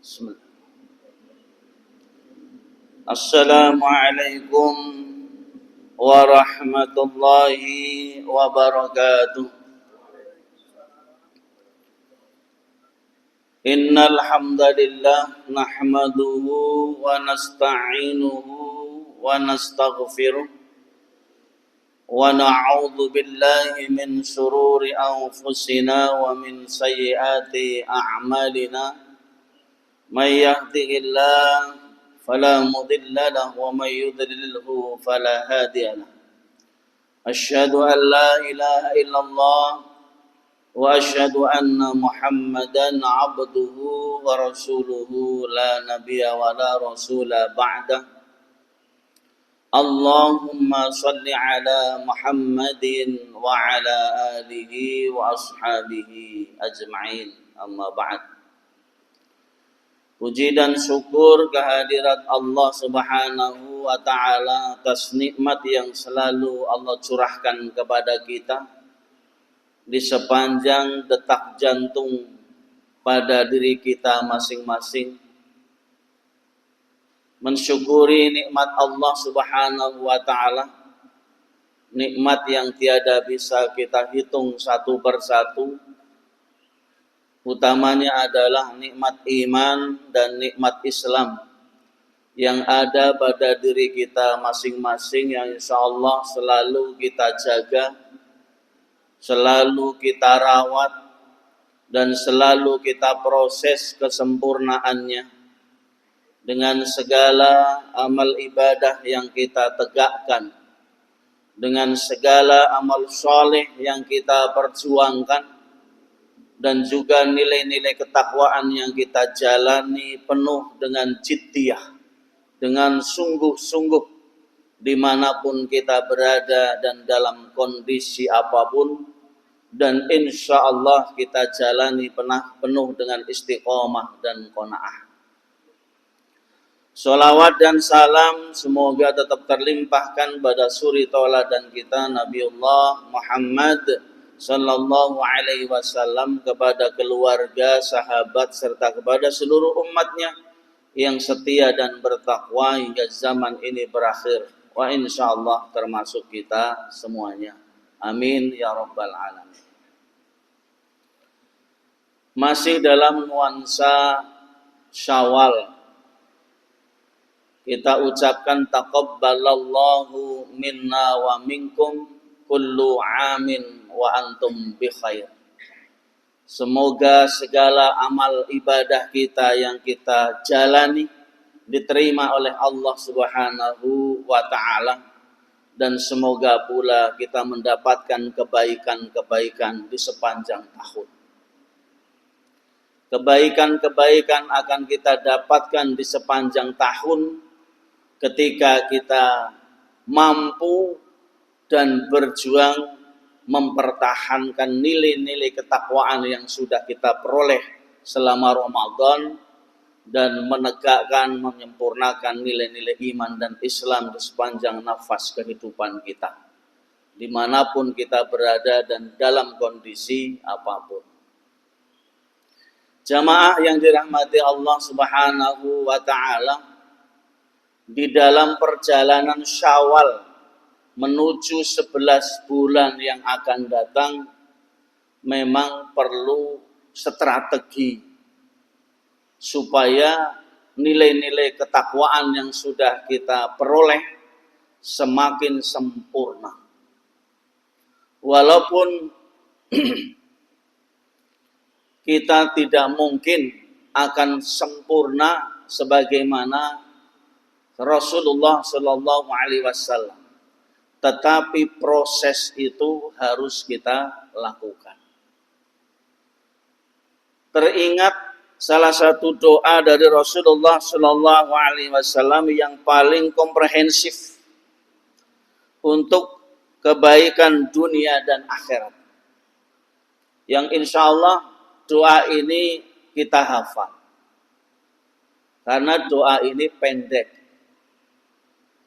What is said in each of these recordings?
Bismillah. Assalamualaikum warahmatullahi wabarakatuh. Innal hamdalillah nahmaduhu wa nasta'inuhu wa nastaghfiruh wa na'udzu billahi min shururi anfusina wa min sayyiati a'malina. May yahdihillahu fala mudilla lahu wa may yudlilhu fala hadiya lahu. Asyhadu an la ilaha illallah wa asyhadu anna Muhammadan abduhu wa rasuluhu la nabiyya wa la rasula ba'da. Allahumma salli ala Muhammadin wa ala alihi wa ashabihi ajma'in. Amma ba'd. Puji dan syukur kehadirat Allah Subhanahu wa ta'ala atas nikmat yang selalu Allah curahkan kepada kita di sepanjang detak jantung pada diri kita masing-masing. Mensyukuri nikmat Allah Subhanahu wa ta'ala, nikmat yang tiada bisa kita hitung satu persatu. Utamanya adalah nikmat iman dan nikmat Islam yang ada pada diri kita masing-masing, yang insya Allah selalu kita jaga, selalu kita rawat, dan selalu kita proses kesempurnaannya dengan segala amal ibadah yang kita tegakkan, dengan segala amal soleh yang kita perjuangkan, dan juga nilai-nilai ketakwaan yang kita jalani penuh dengan jiddiyah, dengan sungguh-sungguh dimanapun kita berada dan dalam kondisi apapun, dan insya Allah kita jalani penuh dengan istiqomah dan qanaah. Salawat dan salam semoga tetap terlimpahkan pada suri tauladan kita Nabiullah Muhammad sallallahu alaihi wasallam, kepada keluarga, sahabat, serta kepada seluruh umatnya yang setia dan bertakwa hingga zaman ini berakhir. Wa insyaallah termasuk kita semuanya. Amin ya rabbal alamin. Masih dalam nuansa Syawal, kita ucapkan taqabbalallahu minna wa minkum kullu amin wa antum bi khair. Semoga segala amal ibadah kita yang kita jalani diterima oleh Allah Subhanahu wa ta'ala, dan semoga pula kita mendapatkan kebaikan-kebaikan di sepanjang tahun. Kebaikan-kebaikan akan kita dapatkan di sepanjang tahun ketika kita mampu dan berjuang mempertahankan nilai-nilai ketakwaan yang sudah kita peroleh selama Ramadan, dan menegakkan, menyempurnakan nilai-nilai iman dan Islam di sepanjang nafas kehidupan kita, dimanapun kita berada dan dalam kondisi apapun. Jamaah yang dirahmati Allah Subhanahu wa ta'ala, di dalam perjalanan Syawal menuju 11 bulan yang akan datang, memang perlu strategi supaya nilai-nilai ketakwaan yang sudah kita peroleh semakin sempurna. Walaupun kita tidak mungkin akan sempurna sebagaimana Rasulullah Shallallahu Alaihi Wasallam, tetapi proses itu harus kita lakukan. Teringat salah satu doa dari Rasulullah Shallallahu Alaihi Wasallam yang paling komprehensif untuk kebaikan dunia dan akhirat, yang insya Allah doa ini kita hafal, karena doa ini pendek.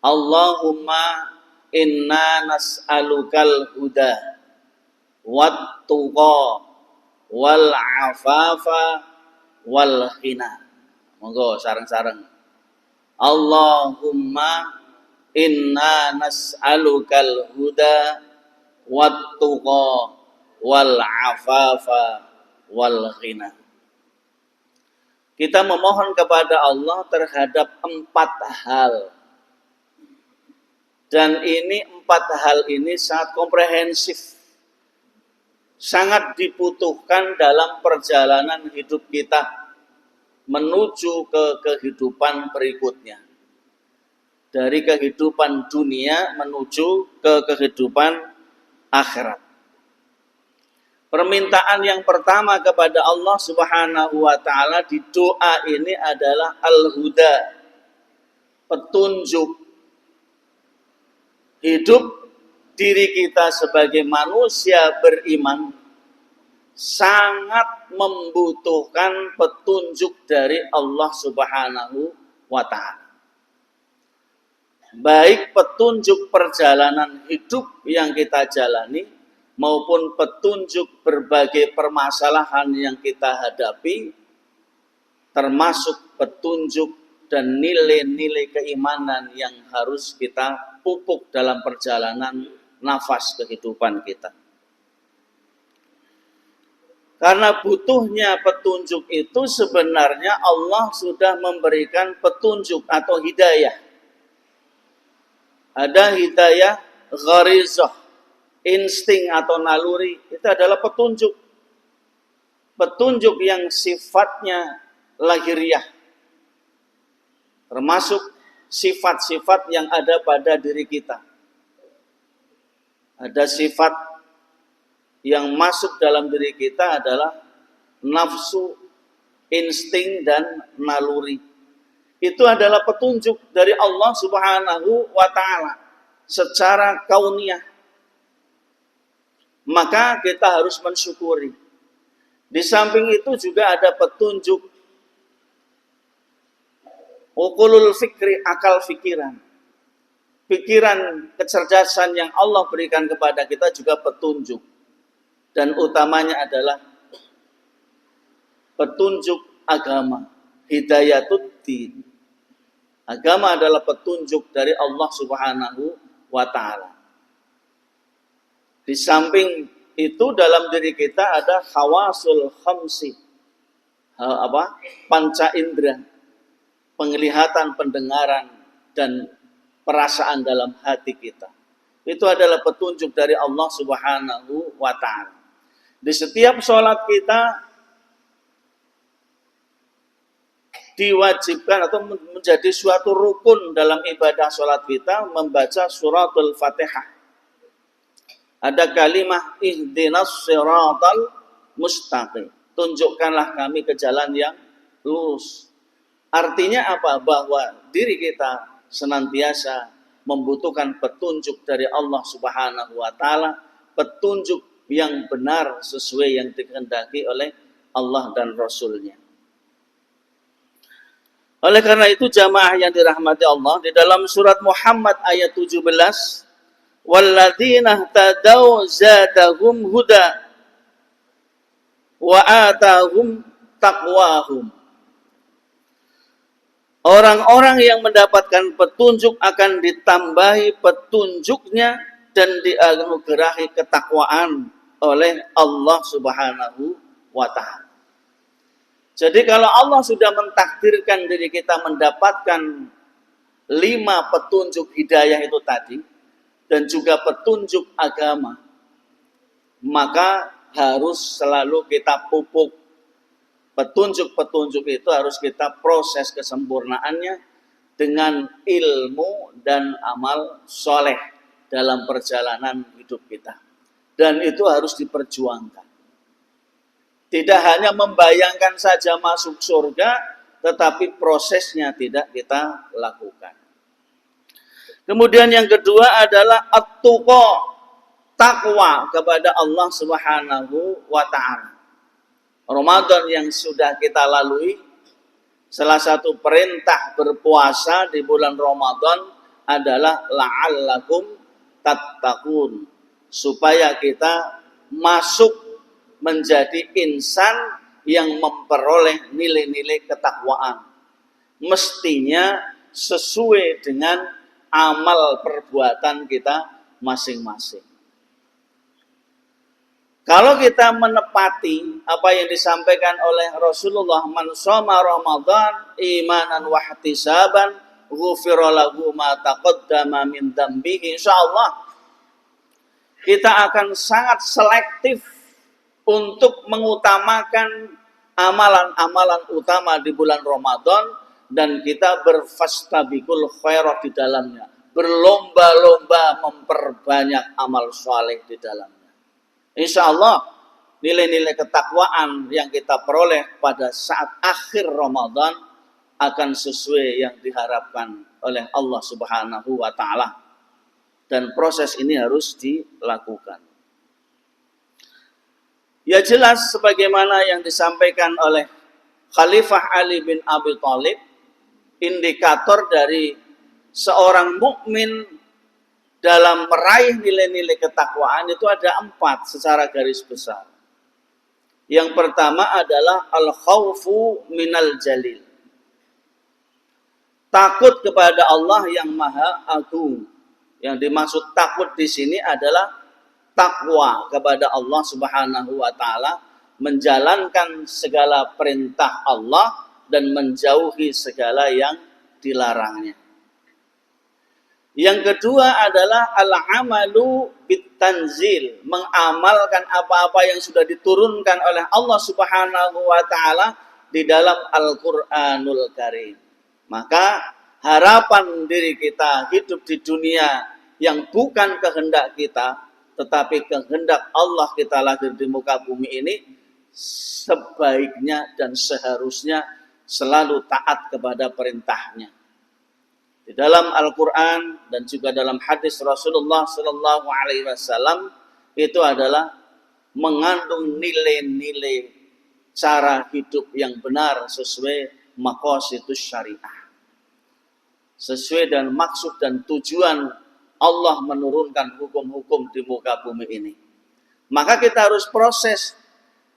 Allahumma inna nas'alukal huda wat tuqa wal afafa wal ghina. Monggo sareng-sareng. Allahumma inna nas'alukal huda wat-tuqa wal afafa wal ghina. Kita memohon kepada Allah terhadap 4 hal. Dan ini 4 hal ini sangat komprehensif. Sangat dibutuhkan dalam perjalanan hidup kita menuju ke kehidupan berikutnya. Dari kehidupan dunia menuju ke kehidupan akhirat. Permintaan yang pertama kepada Allah Subhanahu wa taala di doa ini adalah al-huda, petunjuk. Hidup diri kita sebagai manusia beriman sangat membutuhkan petunjuk dari Allah Subhanahu wa taala. Baik petunjuk perjalanan hidup yang kita jalani maupun petunjuk berbagai permasalahan yang kita hadapi, termasuk petunjuk dan nilai-nilai keimanan yang harus kita pupuk dalam perjalanan nafas kehidupan kita. Karena butuhnya petunjuk itu sebenarnya Allah sudah memberikan petunjuk atau hidayah. Ada hidayah gharizah, insting atau naluri, itu adalah petunjuk. Petunjuk yang sifatnya lahiriah. Termasuk sifat-sifat yang ada pada diri kita. Ada sifat yang masuk dalam diri kita adalah nafsu, insting, dan naluri. Itu adalah petunjuk dari Allah Subhanahu wa ta'ala secara kauniyah. Maka kita harus mensyukuri. Di samping itu juga ada petunjuk uqulul fikri, akal fikiran. Pikiran, kecerdasan yang Allah berikan kepada kita juga petunjuk. Dan utamanya adalah petunjuk agama, hidayatud-din. Agama adalah petunjuk dari Allah Subhanahu wa ta'ala. Di samping itu dalam diri kita ada hawasul khamsi. Panca indera. Penglihatan, pendengaran, dan perasaan dalam hati kita. Itu adalah petunjuk dari Allah Subhanahu wa ta'ala. Di setiap sholat kita diwajibkan atau menjadi suatu rukun dalam ibadah sholat kita membaca suratul Fatihah. Ada kalimat ihdinas siratal mustaqim. Tunjukkanlah kami ke jalan yang lurus. Artinya apa? Bahwa diri kita senantiasa membutuhkan petunjuk dari Allah Subhanahu wa ta'ala. Petunjuk yang benar sesuai yang dikehendaki oleh Allah dan Rasul-Nya. Oleh karena itu jamaah yang dirahmati Allah, di dalam surat Muhammad ayat 17, walladzina ihtadaw zadahum huda wa atahum taqwahum. Orang-orang yang mendapatkan petunjuk akan ditambahi petunjuknya dan dianugerahi ketakwaan oleh Allah Subhanahu wa ta'ala. Jadi kalau Allah sudah mentakdirkan diri kita mendapatkan 5 petunjuk hidayah itu tadi, dan juga petunjuk agama, maka harus selalu kita pupuk. Petunjuk-petunjuk itu harus kita proses kesempurnaannya dengan ilmu dan amal soleh dalam perjalanan hidup kita. Dan itu harus diperjuangkan. Tidak hanya membayangkan saja masuk surga, tetapi prosesnya tidak kita lakukan. Kemudian yang kedua adalah at-tuqa, takwa kepada Allah Subhanahu wa ta'ala. Ramadan yang sudah kita lalui, salah satu perintah berpuasa di bulan Ramadan adalah la'allakum tattaqun, supaya kita masuk menjadi insan yang memperoleh nilai-nilai ketakwaan. mestinya sesuai dengan amal perbuatan kita masing-masing. Kalau kita menepati apa yang disampaikan oleh Rasulullah, man shoma Ramadan imanan wa ihtisaban ghufira lahu ma taqaddama min dzambihi, insyaallah kita akan sangat selektif untuk mengutamakan amalan-amalan utama di bulan Ramadan, dan kita berfastabiqul khairat di dalamnya, berlomba-lomba memperbanyak amal saleh di dalamnya. Insya Allah nilai-nilai ketakwaan yang kita peroleh pada saat akhir Ramadan akan sesuai yang diharapkan oleh Allah Subhanahu wa Ta'ala, dan proses ini harus dilakukan. Ya jelas sebagaimana yang disampaikan oleh Khalifah Ali bin Abi Thalib, indikator dari seorang mukmin dalam meraih nilai-nilai ketakwaan itu ada 4 secara garis besar. Yang pertama adalah al-khaufu minal jalil. Takut kepada Allah yang Maha Agung. Yang dimaksud takut di sini adalah takwa kepada Allah Subhanahu wa Ta'ala, menjalankan segala perintah Allah dan menjauhi segala yang dilarangnya. Yang kedua adalah al-amalu bitanzil, mengamalkan apa-apa yang sudah diturunkan oleh Allah Subhanahu wa Ta'ala di dalam Al-Qur'anul Karim. Maka harapan diri kita hidup di dunia yang bukan kehendak kita, tetapi kehendak Allah kita lahir di muka bumi ini, sebaiknya dan seharusnya selalu taat kepada perintahnya. Di dalam Al-Quran dan juga dalam hadis Rasulullah Sallallahu Alaihi Wasallam itu adalah mengandung nilai-nilai cara hidup yang benar sesuai maqasidus syariah, sesuai dengan maksud dan tujuan Allah menurunkan hukum-hukum di muka bumi ini. Maka kita harus proses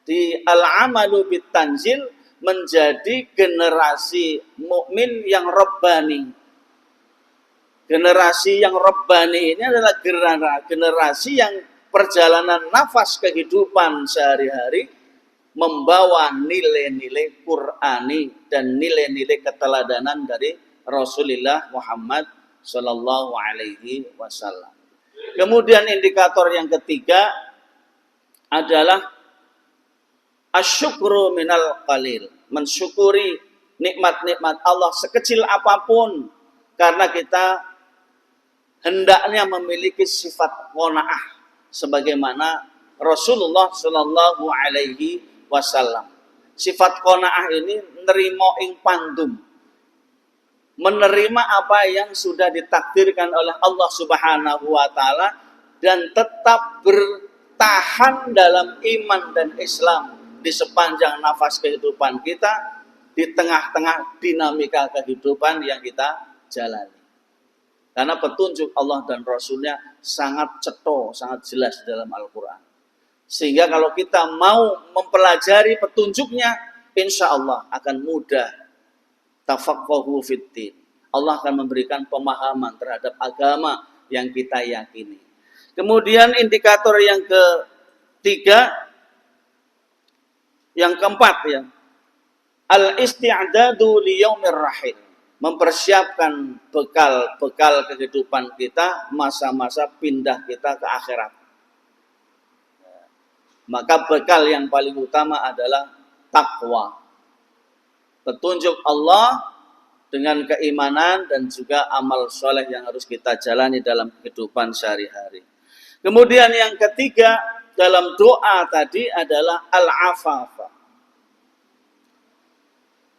di al-amalu bitanzil menjadi generasi mukmin yang rabbani. Generasi yang rabbani ini adalah generasi yang perjalanan nafas kehidupan sehari-hari membawa nilai-nilai Qur'ani dan nilai-nilai keteladanan dari Rasulullah Muhammad Sallallahu Alaihi Wasallam. Kemudian indikator yang ketiga adalah asyukru minal qalil, mensyukuri nikmat-nikmat Allah sekecil apapun, karena kita hendaknya memiliki sifat qanaah sebagaimana Rasulullah Sallallahu Alaihi Wasallam. Sifat qanaah ini nerimo ing pandum, menerima apa yang sudah ditakdirkan oleh Allah Subhanahu wa Ta'ala dan tetap bertahan dalam iman dan Islam di sepanjang nafas kehidupan kita, di tengah-tengah dinamika kehidupan yang kita jalani. Karena petunjuk Allah dan Rasulnya sangat cetha, sangat jelas dalam Al-Quran. Sehingga kalau kita mau mempelajari petunjuknya, insya Allah akan mudah. Tafaqahu fiddin. Allah akan memberikan pemahaman terhadap agama yang kita yakini. Kemudian indikator yang ketiga, yang keempat ya, al-isti'dadu li yaumir rahil. Mempersiapkan bekal kehidupan kita, masa-masa pindah kita ke akhirat. Maka bekal yang paling utama adalah takwa. Petunjuk Allah dengan keimanan dan juga amal soleh yang harus kita jalani dalam kehidupan sehari-hari. Kemudian yang ketiga dalam doa tadi adalah al-afafa.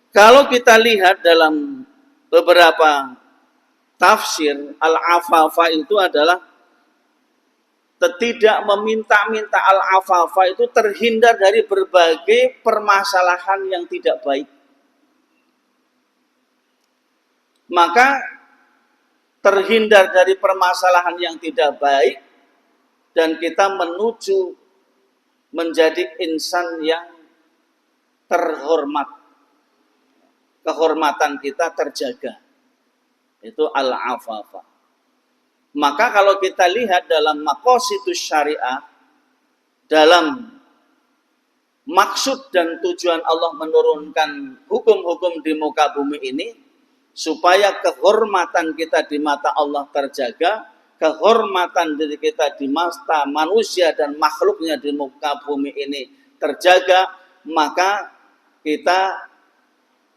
Kalau kita lihat dalam beberapa tafsir, al-afafa itu adalah tidak meminta-minta. Al-afafa itu terhindar dari berbagai permasalahan yang tidak baik. Maka terhindar dari permasalahan yang tidak baik dan kita menuju menjadi insan yang terhormat. kehormatan kita terjaga. Itu al-afafa. Maka kalau kita lihat dalam maqasidus syariah, dalam maksud dan tujuan Allah menurunkan hukum-hukum di muka bumi ini, supaya kehormatan kita di mata Allah terjaga, kehormatan diri kita di mata manusia dan makhluknya di muka bumi ini terjaga, maka kita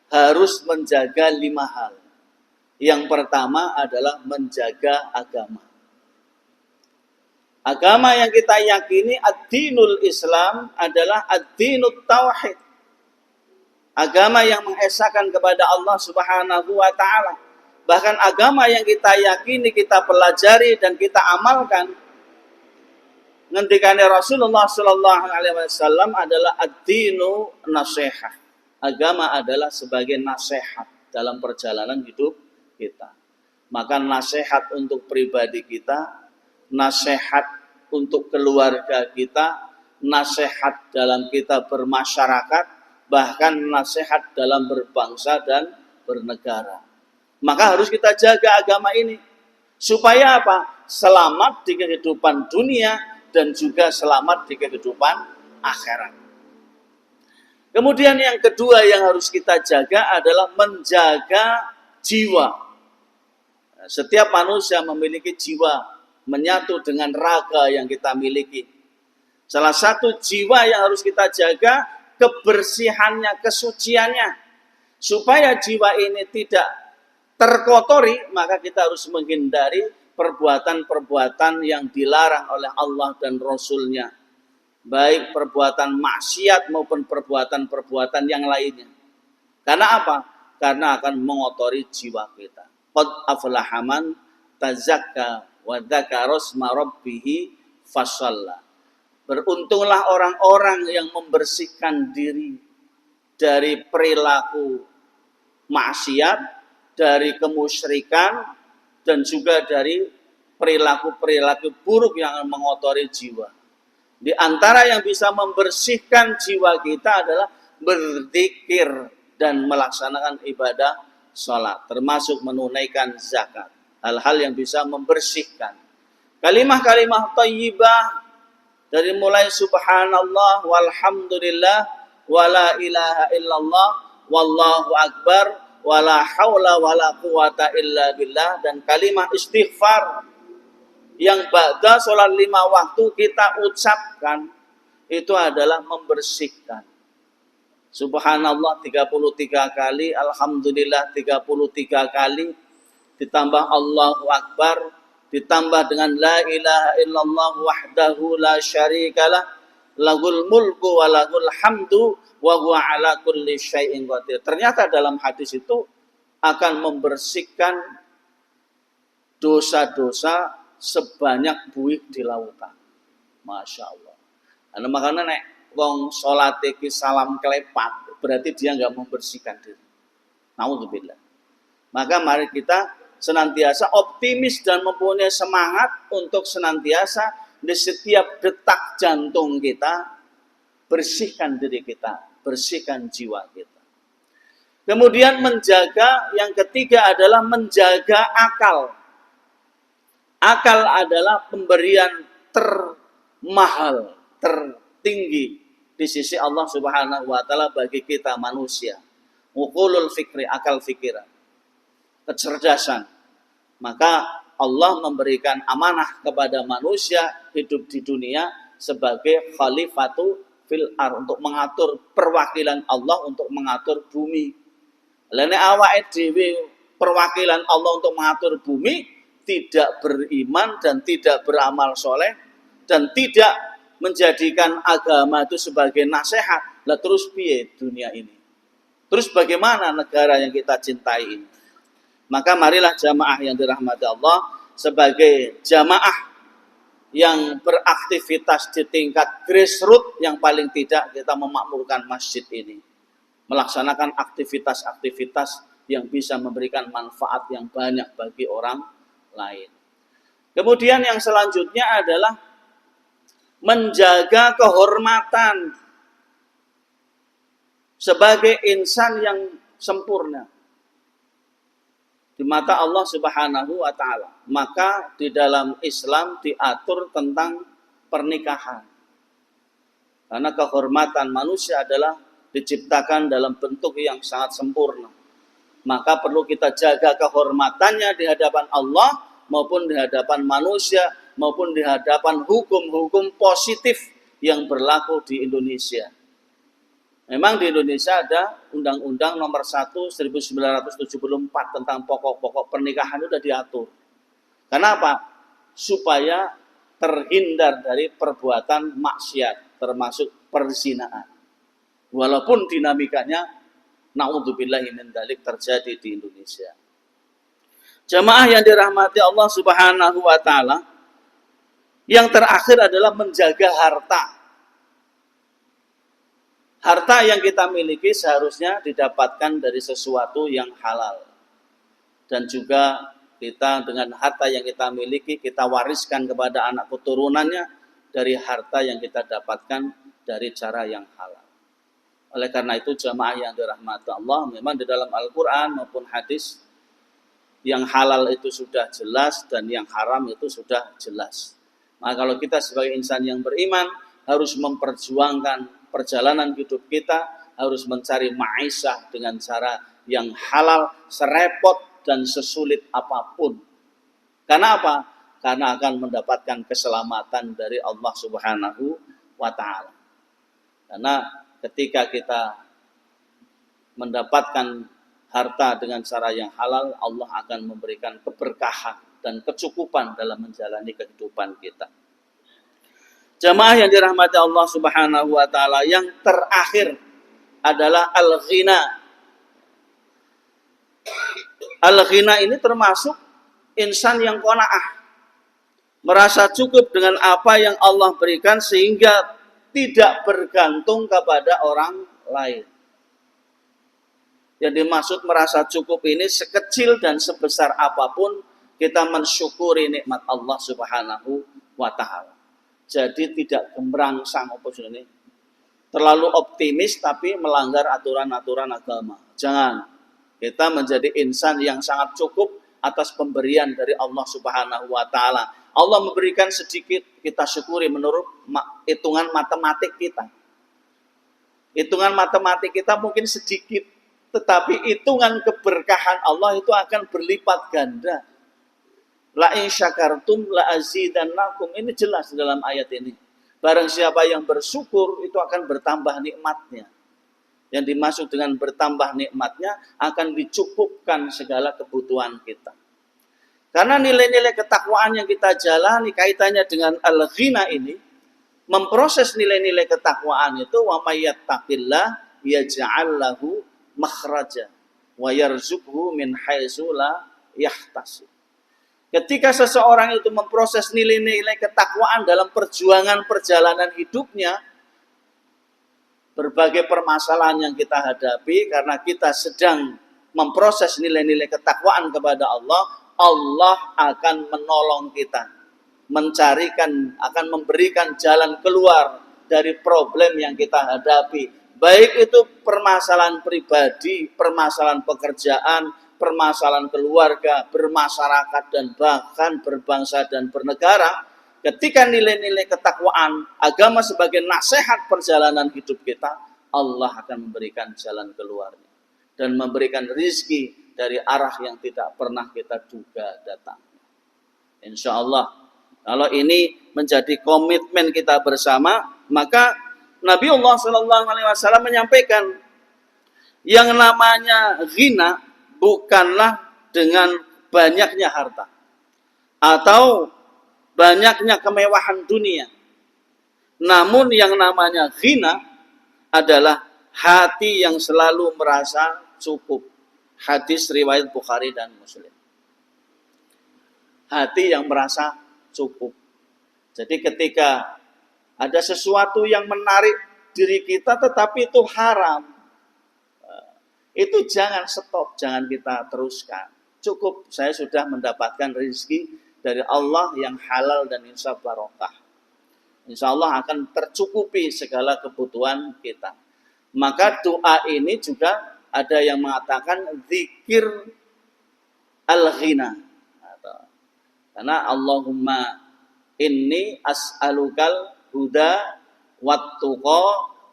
harus menjaga 5 hal. Yang pertama adalah menjaga agama. Agama yang kita yakini ad-dinul Islam adalah ad-dinut tauhid. Agama yang mengesahkan kepada Allah Subhanahu wa taala. Bahkan agama yang kita yakini, kita pelajari dan kita amalkan, ngendikane Rasulullah sallallahu alaihi wasallam adalah ad-dinu nasihah. Agama adalah sebagai nasihat dalam perjalanan hidup kita. Maka nasihat untuk pribadi kita, nasihat untuk keluarga kita, nasihat dalam kita bermasyarakat, bahkan nasihat dalam berbangsa dan bernegara. Maka harus kita jaga agama ini. Supaya apa? Selamat di kehidupan dunia dan juga selamat di kehidupan akhirat. Kemudian yang kedua yang harus kita jaga adalah menjaga jiwa. Setiap manusia memiliki jiwa, menyatu dengan raga yang kita miliki. Salah satu jiwa yang harus kita jaga, kebersihannya, kesuciannya. Supaya jiwa ini tidak terkotori, maka kita harus menghindari perbuatan-perbuatan yang dilarang oleh Allah dan Rasul-Nya. Baik perbuatan maksiat maupun perbuatan-perbuatan yang lainnya. Karena apa? Karena akan mengotori jiwa kita. Qad aflaha man tazakka wa dzakara isma rabbih fasalla. Beruntunglah orang-orang yang membersihkan diri dari perilaku maksiat, dari kemusyrikan, dan juga dari perilaku-perilaku buruk yang mengotori jiwa. Di antara yang bisa membersihkan jiwa kita adalah berzikir dan melaksanakan ibadah sholat, termasuk menunaikan zakat. Hal-hal yang bisa membersihkan. Kalimah-kalimah thayyibah dari mulai subhanallah walhamdulillah wala ilaha illallah wallahu akbar wala haula wala quwata illa billah, dan kalimah istighfar yang ba'da sholat 5 waktu kita ucapkan, itu adalah membersihkan. Subhanallah 33 kali, alhamdulillah 33 kali, ditambah Allahu Akbar, ditambah dengan la ilaha illallah wahdahu la syarikalah, lahul mulku wa lahul hamdu wa huwa ala kulli syai'in qadir. Ternyata dalam hadis itu akan membersihkan dosa-dosa sebanyak buih di lautan. Masya Allah. Karena makanya nek wong sholat iki salam kelepat, berarti dia nggak membersihkan diri. Naudzubillah. Maka mari kita senantiasa optimis dan mempunyai semangat untuk senantiasa di setiap detak jantung kita bersihkan diri kita, bersihkan jiwa kita. Kemudian menjaga, yang ketiga adalah menjaga akal. Akal adalah pemberian termahal, tertinggi di sisi Allah Subhanahu wa taala bagi kita manusia. Uqulul fikri, akal fikiran, kecerdasan. Maka Allah memberikan amanah kepada manusia hidup di dunia sebagai khalifatu fil ar, untuk mengatur perwakilan Allah untuk mengatur bumi. Lene awake dhewe perwakilan Allah untuk mengatur bumi, tidak beriman dan tidak beramal soleh dan tidak menjadikan agama itu sebagai nasihat. Lah terus piye dunia ini? Terus bagaimana negara yang kita cintai ini? Maka marilah jamaah yang dirahmati Allah sebagai jamaah yang beraktivitas di tingkat grassroots, yang paling tidak kita memakmurkan masjid ini, melaksanakan aktivitas-aktivitas yang bisa memberikan manfaat yang banyak bagi orang lain. Kemudian yang selanjutnya adalah menjaga kehormatan sebagai insan yang sempurna di mata Allah Subhanahu wa taala. Maka di dalam Islam diatur tentang pernikahan. Karena kehormatan manusia adalah diciptakan dalam bentuk yang sangat sempurna. Maka perlu kita jaga kehormatannya di hadapan Allah maupun di hadapan manusia maupun di hadapan hukum-hukum positif yang berlaku di Indonesia. Memang di Indonesia ada Undang-Undang Nomor 1 1974 tentang pokok-pokok pernikahan itu sudah diatur. Kenapa? Supaya terhindar dari perbuatan maksiat termasuk perzinaan. Walaupun dinamikanya naudzubillahi min dzalik terjadi di Indonesia. Jamaah yang dirahmati Allah Subhanahu wa taala, yang terakhir adalah menjaga harta. Harta yang kita miliki seharusnya didapatkan dari sesuatu yang halal. Dan juga kita dengan harta yang kita miliki, kita wariskan kepada anak keturunannya dari harta yang kita dapatkan dari cara yang halal. Oleh karena itu jamaah yang dirahmati Allah, memang di dalam Al-Quran maupun hadis, yang halal itu sudah jelas dan yang haram itu sudah jelas. Maka kalau kita sebagai insan yang beriman harus memperjuangkan perjalanan hidup kita, harus mencari ma'isyah dengan cara yang halal, serepot dan sesulit apapun. Karena apa? Karena akan mendapatkan keselamatan dari Allah Subhanahu wa ta'ala. Karena ketika kita mendapatkan harta dengan cara yang halal, Allah akan memberikan keberkahan dan kecukupan dalam menjalani kehidupan kita. Jamaah yang dirahmati Allah Subhanahu wa taala, yang terakhir adalah al-ghina. Al-ghina ini termasuk insan yang qanaah, merasa cukup dengan apa yang Allah berikan sehingga tidak bergantung kepada orang lain. Yang dimaksud merasa cukup ini sekecil dan sebesar apapun kita mensyukuri nikmat Allah Subhanahu wa taala. Jadi tidak gembrangsang ini. Terlalu optimis tapi melanggar aturan-aturan agama. Jangan. Kita menjadi insan yang sangat cukup atas pemberian dari Allah Subhanahu wa taala. Allah memberikan sedikit, kita syukuri menurut hitungan matematik kita. Hitungan matematik kita mungkin sedikit, tetapi hitungan keberkahan Allah itu akan berlipat ganda. La in syakartum la azidannakum. Ini jelas dalam ayat ini. Barang siapa yang bersyukur itu akan bertambah nikmatnya. Yang dimaksud dengan bertambah nikmatnya akan dicukupkan segala kebutuhan kita. Karena nilai-nilai ketakwaan yang kita jalani kaitannya dengan al-ghina ini, memproses nilai-nilai ketakwaan itu, wa may yattaqillah yaj'al lahu makhraja wa yarzuqhu min haitsu la yahtasib. Ketika seseorang itu memproses nilai-nilai ketakwaan dalam perjuangan perjalanan hidupnya, berbagai permasalahan yang kita hadapi karena kita sedang memproses nilai-nilai ketakwaan kepada Allah, Allah akan menolong kita, akan memberikan jalan keluar dari problem yang kita hadapi. Baik itu permasalahan pribadi, permasalahan pekerjaan, permasalahan keluarga, bermasyarakat, dan bahkan berbangsa dan bernegara. Ketika nilai-nilai ketakwaan agama sebagai nasihat perjalanan hidup kita, Allah akan memberikan jalan keluarnya dan memberikan rizki dari arah yang tidak pernah kita duga datang. Insya Allah, kalau ini menjadi komitmen kita bersama, maka Nabiullah SAW menyampaikan yang namanya ghina bukanlah dengan banyaknya harta atau banyaknya kemewahan dunia. Namun yang namanya ghina adalah hati yang selalu merasa cukup. Hadis riwayat Bukhari dan Muslim. Hati yang merasa cukup. Jadi ketika ada sesuatu yang menarik diri kita tetapi itu haram, itu jangan stop, jangan kita teruskan. Cukup, saya sudah mendapatkan rezeki dari Allah yang halal dan insya barokah. Insya Allah akan tercukupi segala kebutuhan kita. Maka doa ini juga Ada yang mengatakan zikir al-ghina. Karena Allahumma inni as'alukal huda wattuqa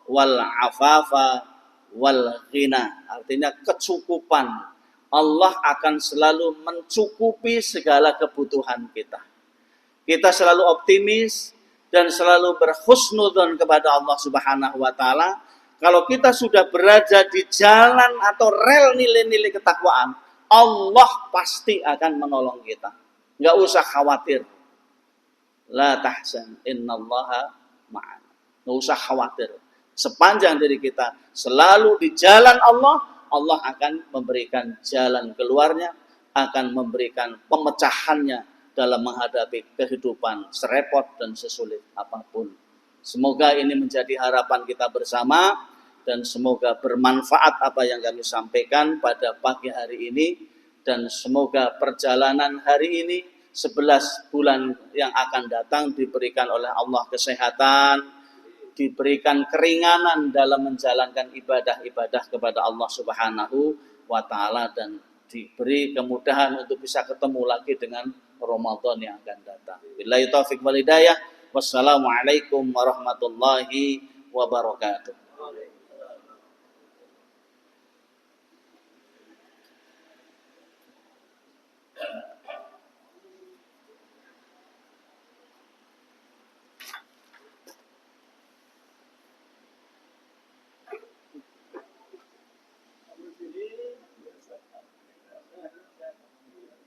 wal afafa wal ghina. Artinya kecukupan. Allah akan selalu mencukupi segala kebutuhan kita. Kita selalu optimis dan selalu berhusnudzon kepada Allah Subhanahu wa taala. Kalau kita sudah berada di jalan atau rel nilai-nilai ketakwaan, Allah pasti akan menolong kita. Enggak usah khawatir. La tahzan innallaha ma'ana. Enggak usah khawatir. Sepanjang diri kita selalu di jalan Allah, Allah akan memberikan jalan keluarnya, akan memberikan pemecahannya dalam menghadapi kehidupan serepot dan sesulit apapun. Semoga ini menjadi harapan kita bersama dan semoga bermanfaat apa yang kami sampaikan pada pagi hari ini, dan semoga perjalanan hari ini 11 bulan yang akan datang diberikan oleh Allah kesehatan, diberikan keringanan dalam menjalankan ibadah-ibadah kepada Allah Subhanahu wa taala, dan diberi kemudahan untuk bisa ketemu lagi dengan Ramadan yang akan datang. Billahi taufik wal hidayah. Wassalamualaikum warahmatullahi wabarakatuh.